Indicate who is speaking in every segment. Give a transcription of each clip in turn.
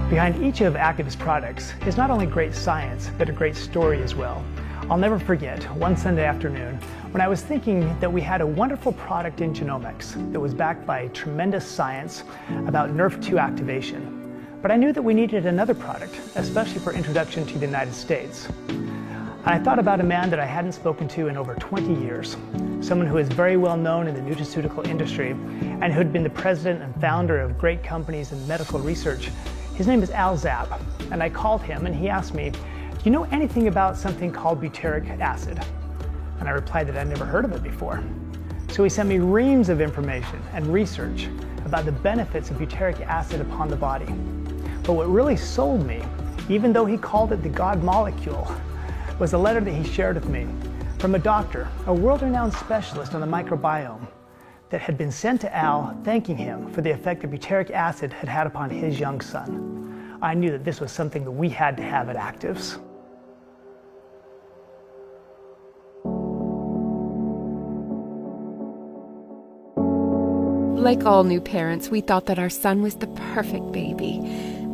Speaker 1: Behind each of ACTIVZ products is not only great science, but a great story as well. I'll never forget one Sunday afternoon when I was thinking that we had a wonderful product in genomics that was backed by tremendous science about Nerf2 activation. But I knew that we needed another product, especially for introduction to the United States. And I thought about a man that I hadn't spoken to in over 20 years, someone who is very well known in the nutraceutical industry and who had been the president and founder of great companies in medical research. His name is Al Zapp, and I called him and he asked me, "Do you know anything about something called butyric acid?" And I replied that I'd never heard of it before. So he sent me reams of information and research about the benefits of butyric acid upon the body. But what really sold me, even though he called it the God molecule, was a letter that he shared with me from a doctor, a world-renowned specialist on the microbiome, that had been sent to Al thanking him for the effect that butyric acid had had upon his young son. I knew that this was something that we had to have at ACTIVZ.
Speaker 2: Like all new parents, we thought that our son was the perfect baby.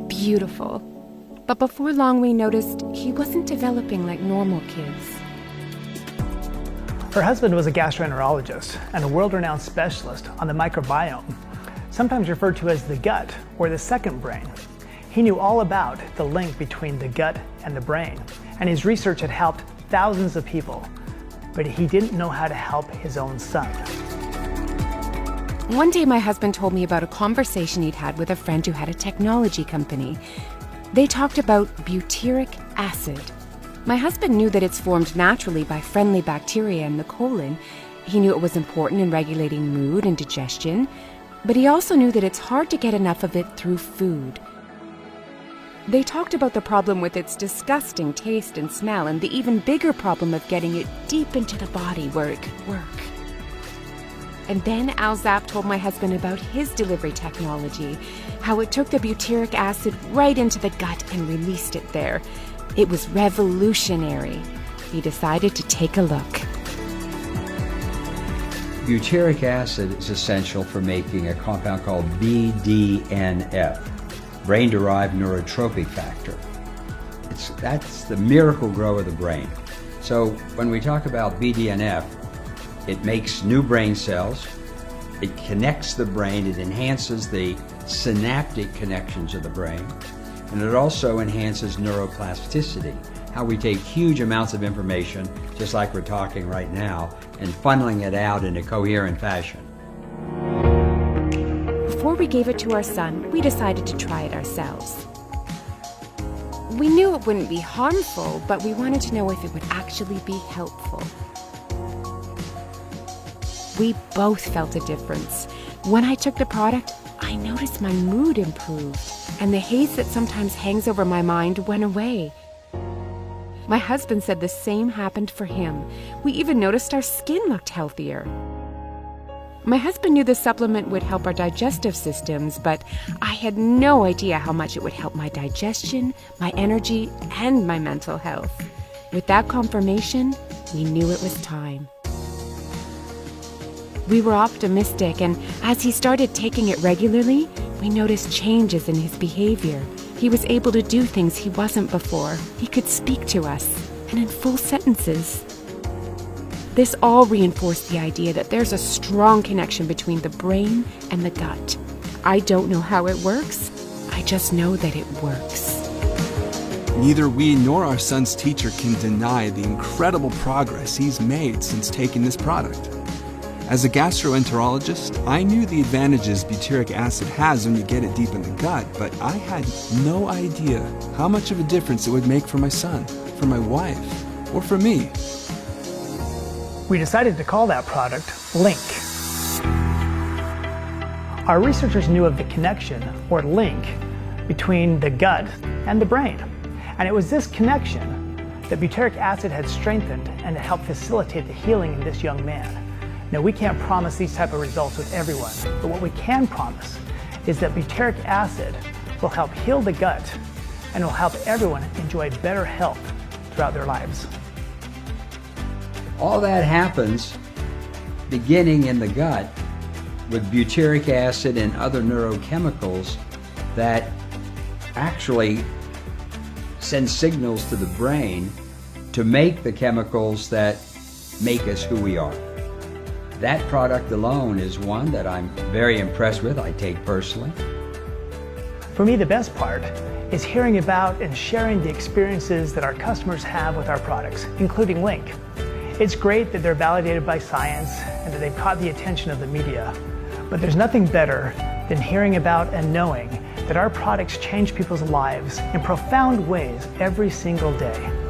Speaker 2: Beautiful. But before long, we noticed he wasn't developing like normal kids.
Speaker 1: Her husband was a gastroenterologist and a world-renowned specialist on the microbiome, sometimes referred to as the gut or the second brain. He knew all about the link between the gut and the brain, and his research had helped thousands of people, but he didn't know how to help his own son.
Speaker 2: One day, my husband told me about a conversation he'd had with a friend who had a technology company. They talked about butyric acid. My husband knew that it's formed naturally by friendly bacteria in the colon. He knew it was important in regulating mood and digestion, but he also knew that it's hard to get enough of it through food. They talked about the problem with its disgusting taste and smell, and the even bigger problem of getting it deep into the body where it could work. And then Al Zapp told my husband about his delivery technology, how it took the butyric acid right into the gut and released it there. It was revolutionary. He decided to take a look.
Speaker 3: Butyric acid is essential for making a compound called BDNF, brain-derived neurotrophic factor. That's the miracle grow of the brain. So when we talk about BDNF, it makes new brain cells, it connects the brain, it enhances the synaptic connections of the brain, and it also enhances neuroplasticity, how we take huge amounts of information, just like we're talking right now, and funneling it out in a coherent fashion.
Speaker 2: Before we gave it to our son, we decided to try it ourselves. We knew it wouldn't be harmful, but we wanted to know if it would actually be helpful. We both felt a difference. When I took the product, I noticed my mood improved, and the haze that sometimes hangs over my mind went away. My husband said the same happened for him. We even noticed our skin looked healthier. My husband knew the supplement would help our digestive systems, but I had no idea how much it would help my digestion, my energy, and my mental health. With that confirmation, we knew it was time. We were optimistic, and as he started taking it regularly, we noticed changes in his behavior. He was able to do things he wasn't before. He could speak to us, and in full sentences. This all reinforced the idea that there's a strong connection between the brain and the gut. I don't know how it works. I just know that it works.
Speaker 4: Neither we nor our son's teacher can deny the incredible progress he's made since taking this product. As a gastroenterologist, I knew the advantages butyric acid has when you get it deep in the gut, but I had no idea how much of a difference it would make for my son, for my wife, or for me.
Speaker 1: We decided to call that product LINQ. Our researchers knew of the connection, or link, between the gut and the brain. And it was this connection that butyric acid had strengthened and helped facilitate the healing in this young man. Now, we can't promise these type of results with everyone, but what we can promise is that butyric acid will help heal the gut and will help everyone enjoy better health throughout their lives.
Speaker 3: All that happens beginning in the gut with butyric acid and other neurochemicals that actually send signals to the brain to make the chemicals that make us who we are. That product alone is one that I'm very impressed with, I take personally.
Speaker 1: For me, the best part is hearing about and sharing the experiences that our customers have with our products, including Link. It's great that they're validated by science and that they've caught the attention of the media, but there's nothing better than hearing about and knowing that our products change people's lives in profound ways every single day.